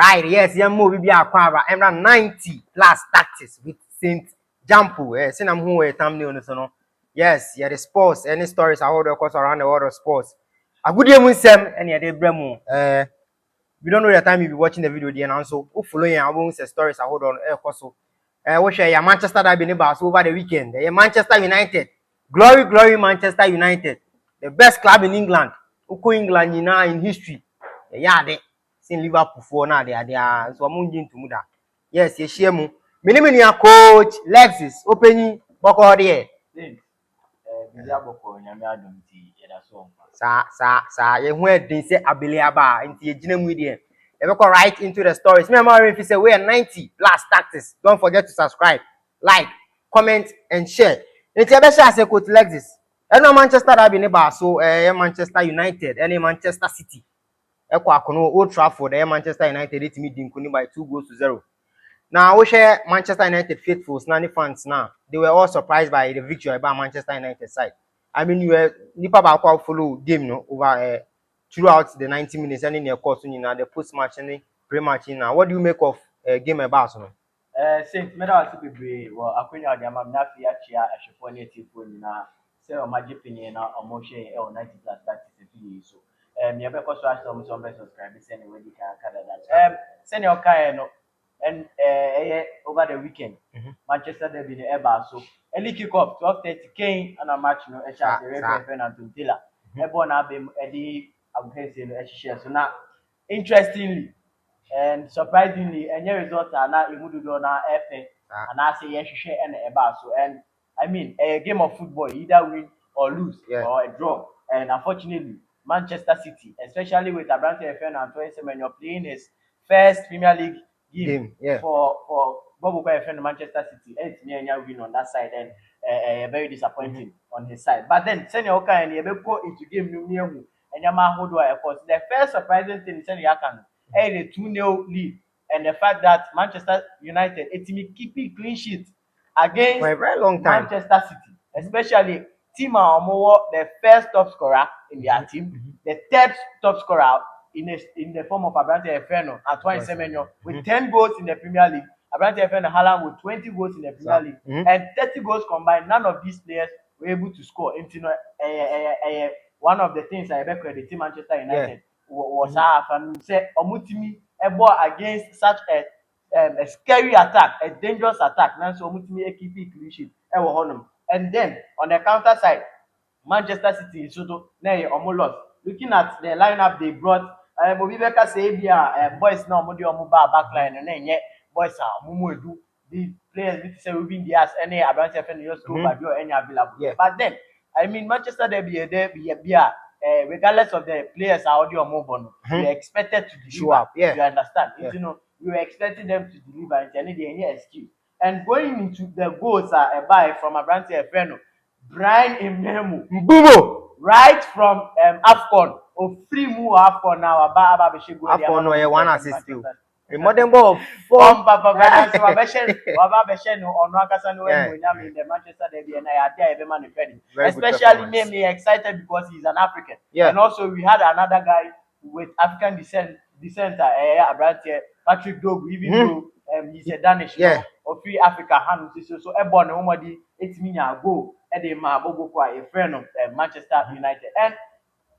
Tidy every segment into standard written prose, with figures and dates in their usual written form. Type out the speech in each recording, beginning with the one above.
Right, yes, Gyampoh will be a quabra. I'm 90 plus tactics with St. Gyampoh. Yes, I'm who a thumbnail. Yes, yeah, the sports, any stories I hold across around the world of sports. A good year with Sam and yeah, they bremo. We don't know the time you'll be watching the video, and also following our own stories I hold on air course. We share Manchester that been about over the weekend. Manchester United. Glory, glory, Manchester United. The best club in England. Uko England in history. Yeah, they seen Liverpool for now. They are so I'm to muda. Yes, you share mu. Many coach Lexis opening boko there. Sa ye hu edin say abeliaba nti ye gina mu there. You go right into the stories. Remember if you say we are 90 plus tactics. Don't forget to subscribe, like, comment and share. Nti e be share say coach Lexis. No Manchester that be neighbor so Manchester United and Manchester City. Ekwa akono Old Trafford Manchester United it me dinkuni by 2-0. Now we share Manchester United faithfuls, nanny fans now. They were all surprised by the victory by Manchester United side. I mean, you were Nipa Bakwa follow game no over throughout the 90 minutes and in your course the post match and pre-match now. What do you make of game about no? St. Medal to be well, Aquina Diamam Nafi Achia, a Shaponi Tipuna, so Magic Pinion or Moshe or 90 plus that is so. Yabeko Swash some subscribers anyway, you can cut that. Send your kind and over the weekend, Manchester Derby the Eba so. Early kick off 12:30 Kane and a match no a chance the referee and Tuntilla. Ebon Abim Eddie Abhesi no share. So now, interestingly. And surprisingly, any results are not able to do now. And I say yes, share and a so. And I mean, a game of football, either win or lose or a draw. And unfortunately, Manchester City, especially with Abrante FN and Twenty when you're playing his first Premier League game for Bobo FN Manchester City, it's near win on that side and very disappointing on his side. But then, Senior Oka and Yabeko into game near and Yamaha Hodua, of course. The first surprising thing is Senior Yakan. A 2-0 lead, and the fact that Manchester United keeping clean sheet against for a very long time. Manchester City, especially Tima Omowo, the first top scorer in their team, the third top scorer in the form of Abrante Efeno, Antoine Semenyo, with 10 goals in the Premier League. Abrante Efeno Haaland with 20 goals in the Premier League, and 30 goals combined. None of these players were able to score. One of the things I ever credit Manchester United. Was and say Omutimi ebo against such a scary attack, a dangerous attack. Now so Omutimi keep clean sheet. And then on the counter side, Manchester City is almost looking at the lineup they brought. Mobibeka Sabia, boys now Modi Omuba backline and then yet boys are Mumudu. The players need to say within the ass any Abrante FN just go by any available. But then I mean Manchester Derby regardless of the players are already move on, we are expected to deliver. Show up, you understand? You know, we were expecting them to deliver and any excuse. And going into the goals are a buy from Abrante Efeno, Brian Imemu, Mbumo, right from AFCON or free move AFCON now about AFCON no one assist you. A modern ball of form Papa Beshen on Rakasano in the Manchester Derby and I are there every man credit. Especially made me excited because he's an African. And also we had another guy with African descent Abrante Patrick Dogu, even though he's a Danish or free Africa hand so Ebon Omadi 8 minutes ago at the Mabogo a friend of Manchester United. And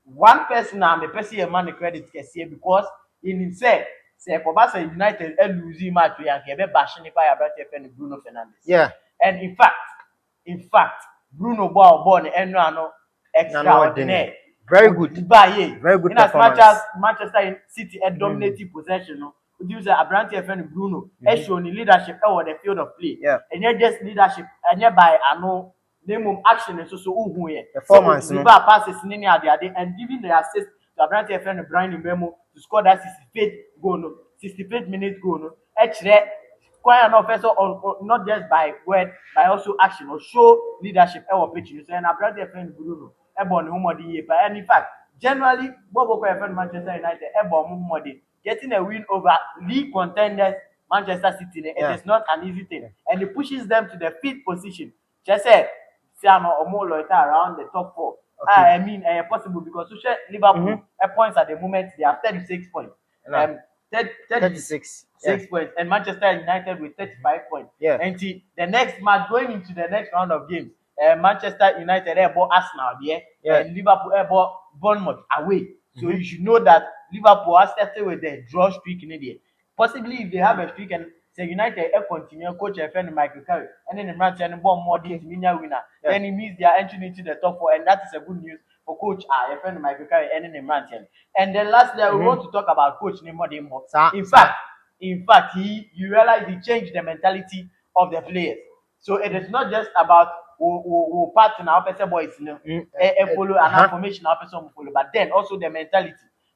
one person I'm a person a man credit can see because in himself say Kobasa United losing match and he be bashing by Abrante and Bruno Fernandes. And in fact, Bruno born and no extraordinary. Very good. Very good. In as much as Manchester City dominating possession, no, use Abrante and Bruno showing leadership over the field of play. And not just leadership, and by name of action and so performance. So passes and giving the assist to Abrante and Brian Memo to score that 65th goal, no, 65th minute goal, no. Actually, quite an offensive not just by word, by also action or show leadership our pitching. So and Abrante and Bruno, Ebon Humadi, and in fact, generally, Bobo Manchester United, Ebon Humadi, getting a win over league contenders Manchester City, it is not an easy thing, and it pushes them to the 5th position. Just said, Siano Omo Loita around the top 4. I mean, possible because Liverpool points at the moment they have 36 points. 36. 6 points, and Manchester United with 35 points. Yeah. And the next match, going into the next round of games, Manchester United bought Arsenal there, and Liverpool bought Bournemouth away. So you should know that Liverpool has started with the draw streak in there. Possibly if they have a streak and say United continue, coach a friend Michael Carey, and then the match and bomb more teams winner, then it means they are entering into the top 4, and that is a good news for coach a friend Michael Carey and then the and then lastly, we want to talk about coach Nemo Demo. In fact, you realize he changed the mentality of the players. So it is not just about who partner our person boys, follow an information our person follow, but then also the mentality.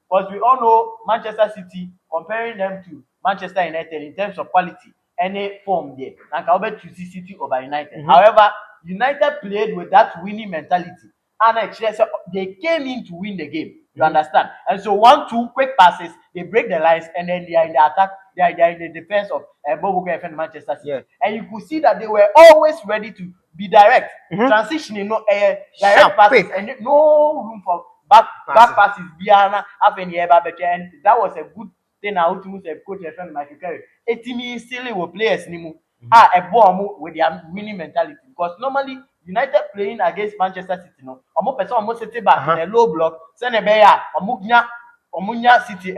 Because we all know Manchester City, comparing them to Manchester United in terms of quality, any form there. Like I'll bet you see City over United. However, United played with that winning mentality. And actually, so they came in to win the game. You understand? And so 1-2 quick passes, they break the lines, and then they are in the attack, they are in the defense of Bobo and Manchester City. Yeah. And you could see that they were always ready to be direct, transitioning, direct passes, quick. And no room for back passes. And that was a good thing. I would say, coach and friend Michael Carey. A team still with players anymore. A bomb with their winning mentality, because normally United playing against Manchester City, no, almost sitting back in a low block, send a bear, Omunya City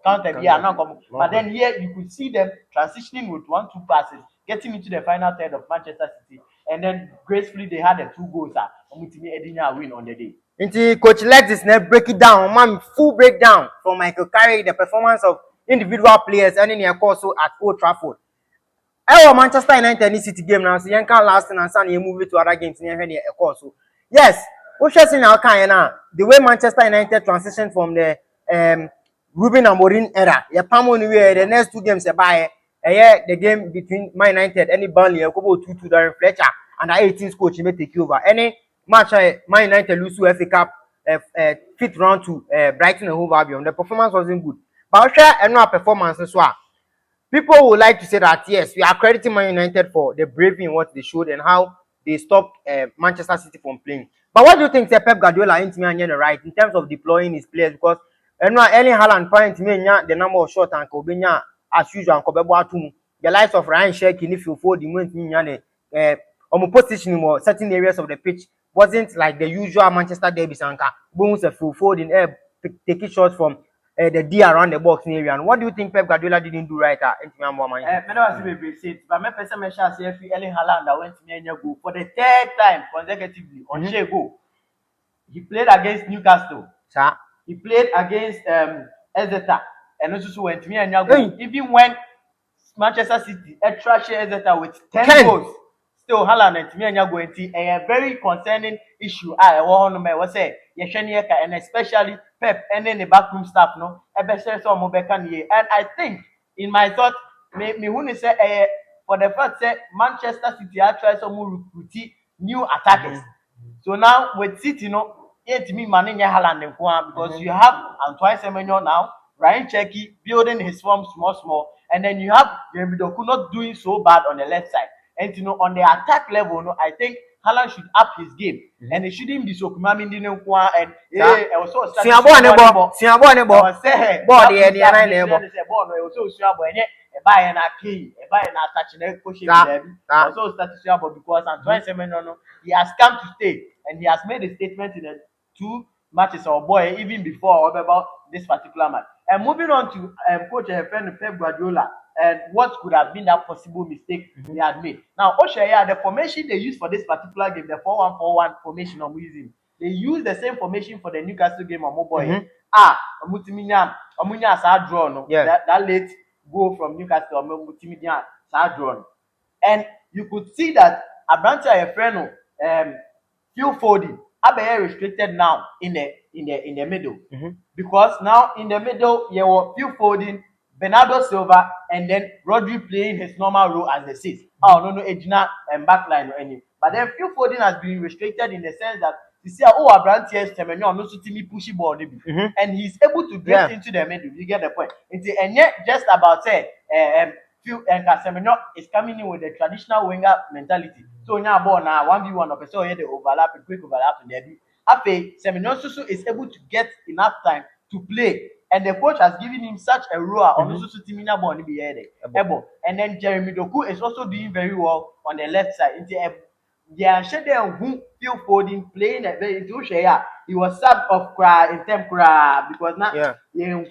counter here now come. But then here you could see them transitioning with 1-2 passes, getting into the final third of Manchester City, and then gracefully they had the 2 goals. Omutimi Edinya win on the day. Into Coach Lexis now break it down, man, full breakdown from Michael Carey, the performance of individual players and in your course at Old Trafford. Manchester United City game now, so you can last and son you move it to other games in your course. So yes, what's just in our kind now? The way Manchester United transitioned from the Ruben Amorim era, your Pamo the next 2 games buy the game between Man United and Burnley, a couple 2-2 during Fletcher and the 18th coach may take over. Any match Man United lose to FA Cup 5th round to Brighton and Hove Albion. The performance wasn't good. But share another performance as well. People would like to say that yes, we are crediting Man United for the bravery in what they showed and how they stopped Manchester City from playing. But what do you think Pep Guardiola ain't me the right in terms of deploying his players? Because Erling Haaland point me the number of shot and Kobenya as usual and Kobebo the likes of Ryan Cherki if you fold the went me position in certain areas of the pitch wasn't like the usual Manchester derby sanka. Bones a full folding taking shots from the D around the box area. And what do you think Pep Guardiola didn't do right at but my person mentioned Erling Haaland went to me goal for the 3rd time consecutively on share goal. He played against Newcastle. Sir. He played against Exeter and also went to me goal. Even when Manchester City trashed Exeter with 10 goals, still Haaland and Timmy going to a very concerning issue. I was say and especially Pep and then the backroom staff no and I think in my thought me who say for the fact that Manchester City are trying some recruit new attackers. So now with City to me managing Haaland because you have Antoine Semenyo now, Ryan Cherki building his form small, and then you have Gyampoh not doing so bad on the left side. And on the attack level, I think Haaland should up his game, and it shouldn't be so Kumami and also because Antoine Semenyo he has come to stay, and he has made a statement in the 2 matches or boy even before about this particular match. And moving on to coach and friend Pep Guardiola and what could have been that possible mistake they had made. Now, the formation they used for this particular game, the 4-1-4-1 formation I'm using, they used the same formation for the Newcastle game on boy. Omunya sa draw no. That late goal from Newcastle Omutiminya sa draw. And you could see that Abrante a friend Phil Foden are restricted now in the middle. Because now in the middle you were Phil Foden, Bernardo Silva, and then Rodri playing his normal role as the 6th. Edina and backline or any. But then Phil Foden has been restricted in the sense that you see Abrante is no pushy ball and he's able to drift into the middle. You get the point. And yet just about Phil and Casemiro is coming in with the traditional winger mentality. So now ball now 1v1 of so here the overlap, a quick overlap in the after Semenyo Susu is able to get enough time to play and the coach has given him such a role on also Timina Bond be able. And then Jeremy Doku is also doing very well on the left side. Yeah, who feel folding playing a very he was sub of cry in term cry because now Yeah. yeah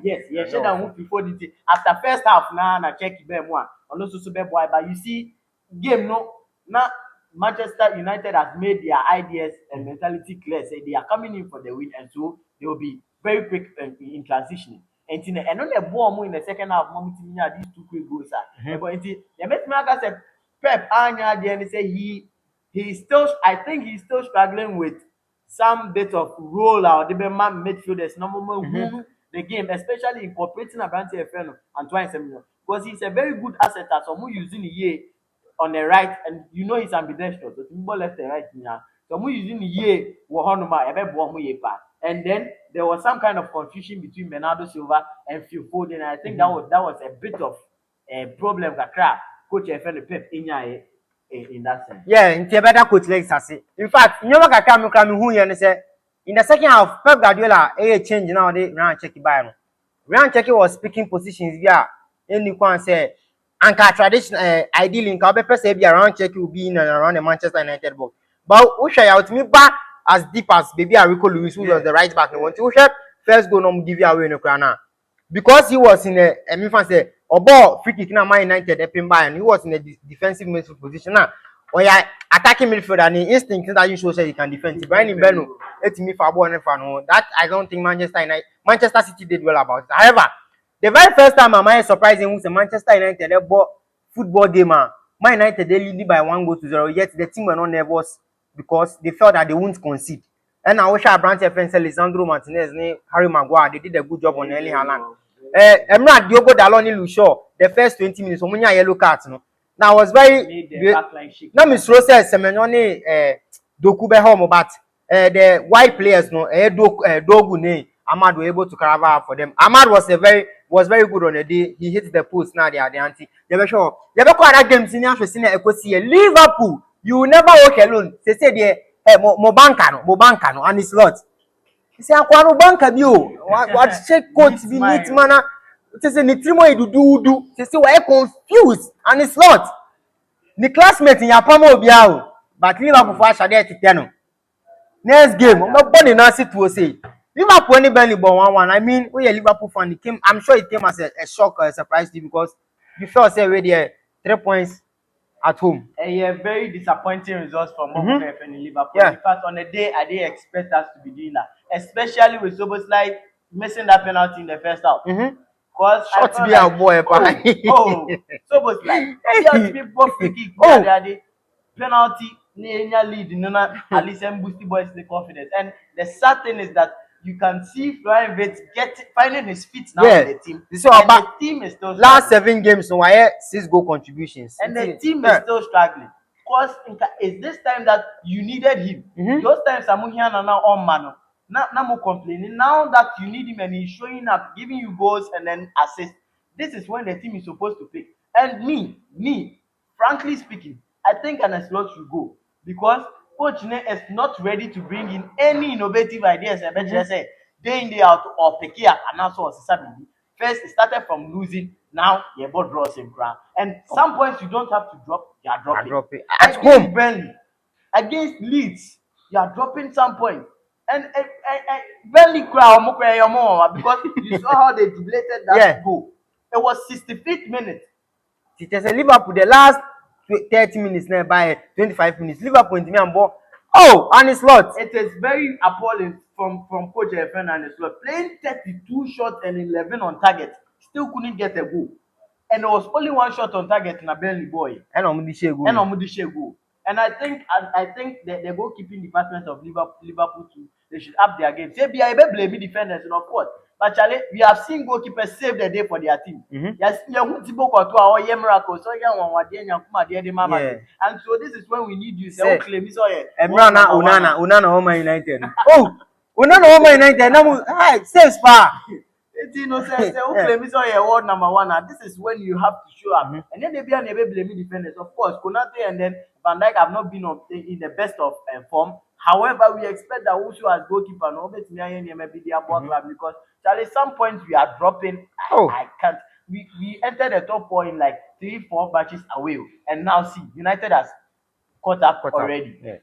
Yes, yeah who before the after first half now na check them one on also super boy but you see game no now Manchester United has made their ideas and mentality clear. Say they are coming in for the win, and so they will be very quick in transitioning. And on the ball in the second half, these two quick goals. But the Met said Pep Anya and say he's still I think he's still struggling with some bit of rollout. The man midfielders normal the game, especially incorporating a brand Antoine Semenyo because he's a very good asset as someone using the year on the right, and you know he's ambidextrous. So Timbo left and right now. So we using the and then there was some kind of confusion between Bernardo Silva and Phil Foden. And I think that was a bit of a problem that coach FN Pep in that sense. Yeah, in better coach Lexis. In fact, you know what I come who you say in the second half, Pep Guardiola a change now they round check by no. Round check was speaking positions yeah. And you can say anchor tradition ideally in Kabe per se be around check will be in and around the Manchester United box. But who shall out me back as deep as baby Rico Lewis, who was the right back. They want to first go no give you away in the crown because he was in a me fan say ball free kick now Man United helping by and he was in a defensive midfield position now. Or yeah, attacking midfield and the instinct that you show say he can defend. Brian Beno, it's me for ball and fan. That I don't think Manchester City did well about it. However, the very first time I'm surprising was a Manchester United football game. Man United they lead by 1-0. Yet the team were not nervous because they felt that they won't concede. And I wish our branch friends Lisandro Martinez, Harry Maguire, they did a good job on Erling Haaland. Emrah Diogo Dalot Lucio, the first 20 minutes, Omunya yellow cards. No, now I was very. Now Miss Rose Semenoni, Doku be home, but the white players, no, Dogu ne, Ahmad were able to carve for them. Ahmad was very good on the day. He hit the post. Now they are the anti. They were sure. They were quite a game. Senior Liverpool. You will never walk alone. They say they. Mobanka no, and his lot. He say akwano banka bi o. What check coat be neat mana. They say ni trimo do. They say we confused and his lot. Ni classmate in Yapama obia o. But Liverpool for Ashade tete no. Next game, I'm not born in Nancy to say. Liverpool any Burnley born 1-1. I mean, we a Liverpool fan. It came. I'm sure it came as a shock or a surprise to you because you felt say we there 3 points at home. A very disappointing results from in Liverpool. Yeah. In fact, on a day I didn't expect us to be doing that, especially with Soboslai missing that penalty in the first half. Because Shots be a boy, Soboslai, people free kick, the penalty, lead, at least boosting boys the confidence. And the sad thing is that you can see Florian Wirtz finding his feet now in the team. So and the team is still last 7 games, so I had 6 goal contributions. And the team is still struggling. Because it's this time that you needed him. Those times Samuhian are now on mano. Now more complaining. Now that you need him and he's showing up, giving you goals and then assists. This is when the team is supposed to pick. And me, frankly speaking, I think an slot should go. Because Coach is not ready to bring in any innovative ideas. I bet you say day in day out or pick up and also first it started from losing, now your ball draws in ground. And some points you don't have to drop, you are dropping. At home, Burnley, against Leeds, you are dropping some points. And Burnley crowd because you saw how they depleted that goal. It was 65th minute. It is a Liverpool the last 30 minutes now by 25 minutes. Liverpool into me and ball. Oh, and it's lot. It is very appalling from Coach FN and his lot. Playing 32 shots and 11 on target, still couldn't get a goal. And there was only 1 shot on target in a Burnley boy. And Omudishe goal. And I think the goalkeeping department of Liverpool too, they should up their game. Say, be able blame defenders, and of course. But Charlie, we have seen goalkeepers save the day for their team. Yes, miracle. So and so this is when we need you. Say, claim so Unana, Homa United. Oh, Unana Homa United. Now, hi, says far. Word number 1. And this is when you have to show up. And then they be unable to blame defenders. Of course, Konate and then Van Dijk have not been in the best of form. However, we expect that also as goalkeeper, no bet maybe their ball club because Charlie, some points we are dropping. Oh. I can't. We entered the top 4 in like 3-4 matches away, and now see United has caught up already. Yeah.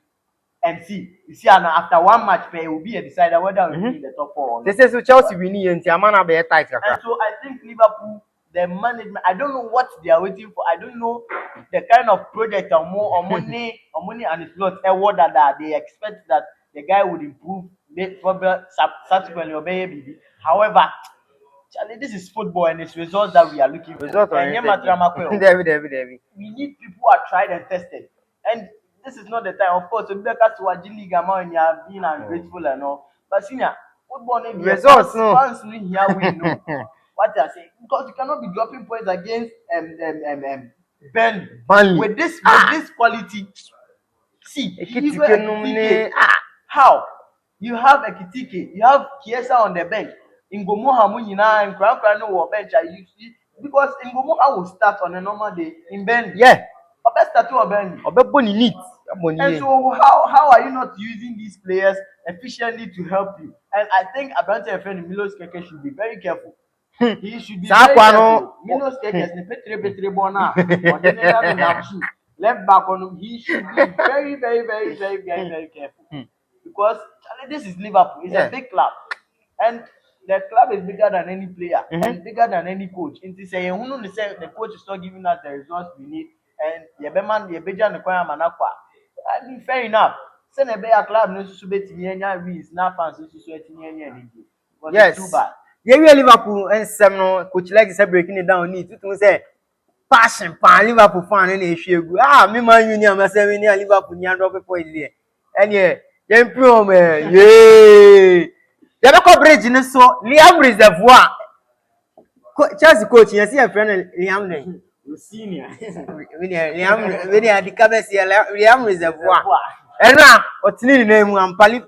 And see, you see, and after one match, it will be a decider whether we'll be in the top 4 or not. This is Chelsea winning and Tiamana be tight. And so I think Liverpool, the management, I don't know what they are waiting for. I don't know the kind of project or money and it's not a word that they expect that the guy would improve subsequently or maybe. However, Charlie, this is football and it's results that we are looking for. David. We need people who are tried and tested. And this is not the time, of course, to be back to Waji League and you are being ungrateful and all. But senior, football results, fans here we know what they are saying. Because you cannot be dropping points against Ben with this quality. See, how? You have Ekitike, you have Kiesa on the bench. Ngomoha Munina and Kran no bench. Because Ngomoha will start on a normal day in Ben. Yeah. Neat. And so how are you not using these players efficiently to help you? And I think Abrante friend Milos Keke should be very careful. He should be very careful. Milos Keke left back on him. He should be very careful. Because Charlie, this is Liverpool. It's a big club. And the club is bigger than any player and bigger than any coach. It's saying the coach is not giving us the results we need. And I mean, fair enough. Send a better club no to bet wins now fans yes. Too bad. Yeah, Liverpool and some coach Lexis is breaking it down. Need to say passion pan Liverpool fan and issue. Me man union must say Liverpool near drop a point there. And yeah, Gyampoh man. Yeah. The record bridge in so Liam Reservoir. Chelsea coach, you see a friend Liam Senior. Liam the cabin Liam Reservoir. And now, what's the name?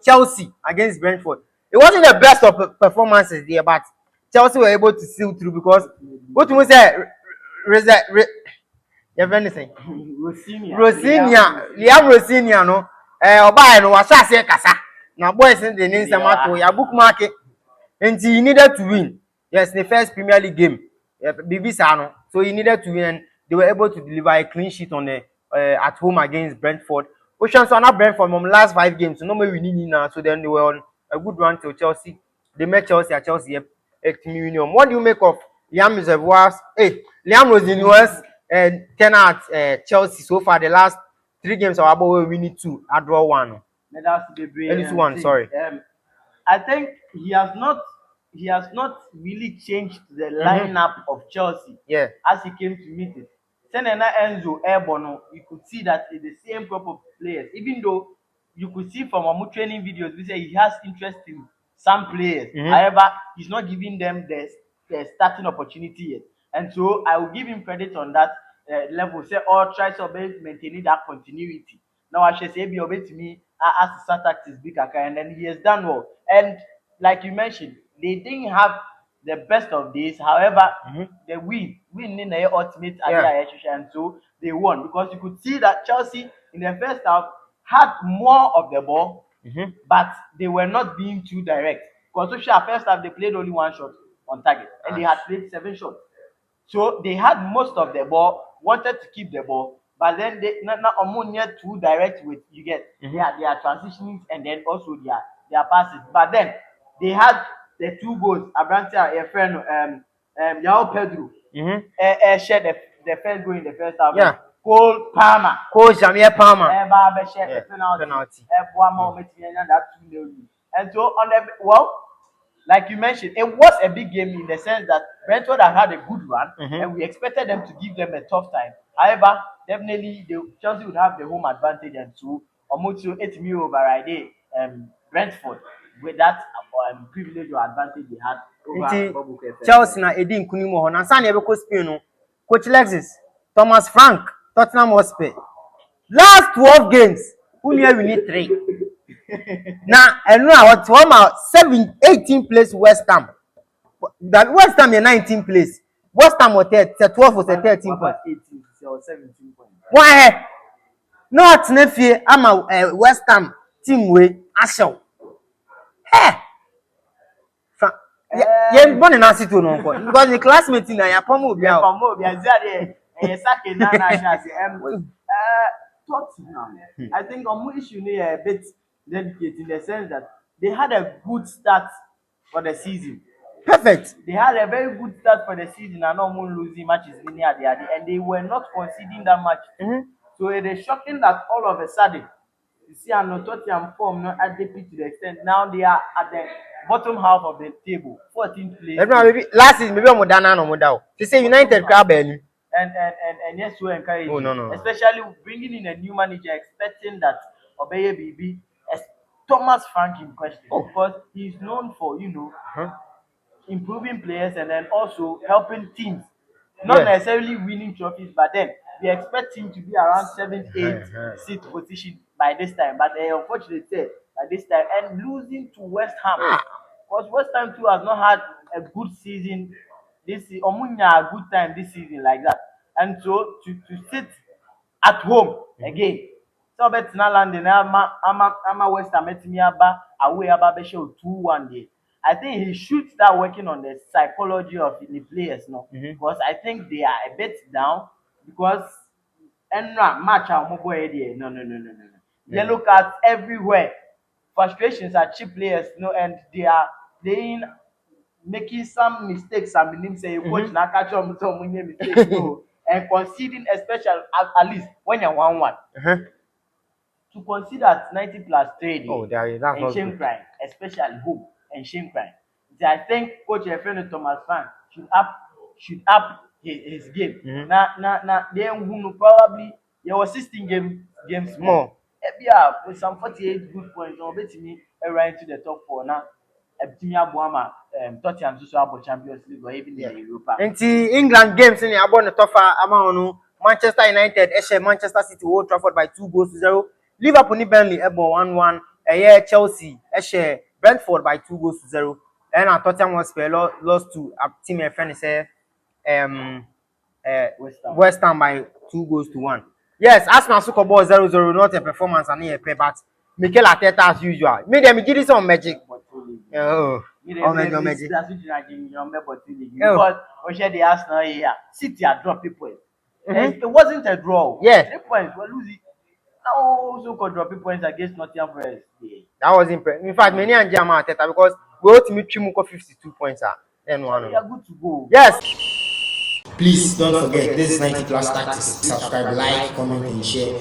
Chelsea against Brentford. It wasn't the best of performances there, but Chelsea were able to seal through because what we say, you have anything? Liam Rosinia, no. Oba no was say kasa. Now boys in the name Samato, ya bookmark it. And he needed to win. Yes, the first Premier League game. BBC, so he needed to win, and they were able to deliver a clean sheet on the at home against Brentford. Oceans are not Brentford from last 5 games, so no more winning now. So then they were on a good run till Chelsea. They met Chelsea at Chelsea. What do you make of Liam Reservoirs? Liam Rosinus and 10 at Chelsea so far. The last 3 games are about winning 2. I draw 1. Only 1. Sorry. I think he has not really changed the lineup of Chelsea. Yeah. As he came to meet it. Senena Enzo Ebono, you could see that it's the same group of players. Even though you could see from our training videos, we say he has interest in some players. However, he's not giving them the starting opportunity yet. And so I will give him credit on that level. Say, try to maintain that continuity. Now I should say, be obey to me as the start tactics big and then he has done well. And like you mentioned, they didn't have the best of days. However, they win in the ultimate and so they won because you could see that Chelsea in the first half had more of the ball, but they were not being too direct. Because first half they played only 1 shot on target and they had played 7 shots. So they had most of the ball, wanted to keep the ball, but then they not too direct with you get their transitions and then also their passes. But then they had the 2 goals. Abrante, a friend, Yao Pedro, shared the first goal in the first half. Yeah. Cole Palmer. Penalty. And so on the like you mentioned, it was a big game in the sense that Brentford had a good run, and we expected them to give them a tough time. However, definitely Chelsea would have the home advantage, and so almost 8 million over Brentford with that privilege or advantage they had over Chelsea na Edin Kunimo. Na Sani Ebeko Spain no. Coach Lexis, Thomas Frank, Tottenham Hotspur. Last 12 games, we need 3. Now, I know what 18 place West Ham. That West Ham is 19 place. West Ham was 12 was 13 points. 18 or 17 points. Why? Not Nephew, I'm a West Ham team with Ashell. Hey! Yeah, born in Nancy to no because the classmates in your promo be out. Promo be azade. Sake na na chance. Tottenham. I think on issue near a bit delicate in the sense that they had a good start for the season. Perfect. They had a very good start for the season and not losing matches linear at the end, and they were not conceding that much. So it is shocking that all of a sudden you see an Tottenham form not adequate to the extent now they are at the bottom half of the table, 14th place. Maybe last season maybe I'm done no more. They say United crowd ben. And yes, we encourage No. especially bringing in a new manager, expecting that Obeye BB as Thomas Frank in question because he's known for improving players and then also helping teams, not necessarily winning trophies, but then we expect him to be around 7th, 8th seat position by this time. But unfortunately, by this time and losing to West Ham because West Ham too has not had a good season this season. Omunya a good time this season like that, and so to sit at home again. So bet na London ama West Ham etimi aba away aba be show 2-1 there. I think he should start working on the psychology of the players now because I think they are a bit down because match our boy there. No. Yellow cards everywhere. Frustrations are cheap players, and they are playing making some mistakes. I mean, say coach na catch up some mistakes and conceding, especially at least when you're 1-1. To consider at 90 plus 3 and shame crime, especially home and shame crime. I think Coach Efrain Thomas Frank should up his game. Now, then probably there was 16 games more. Yeah, with some 48 good points, or bet me right into the top 4 now. Tottenham to about Champions League or even in the Europa. And England games in the tougher amount. Manchester United, Manchester City, Old Trafford by 2-0. Liverpool, Burnley, 1-1. Chelsea, Brentford by 2-0. And Tottenham was lost to a team friend say West Ham by 2-1. Yes, Arsenal Super Bowl 0-0, not a performance and a pay, but Mikel Arteta as usual. Maybe I'm giving some magic. Magic. Because we share the Arsenal here. City are dropping points. It wasn't a draw. 3 points. We're losing. Now also could drop points against Nottingham Forest. That was impressive. In fact, many and Gyampoh Arteta because we ultimately 52 points. Then we are good to go. Yes. Please don't forget, this is 90 Plus Tactics. Subscribe, like, comment, and share.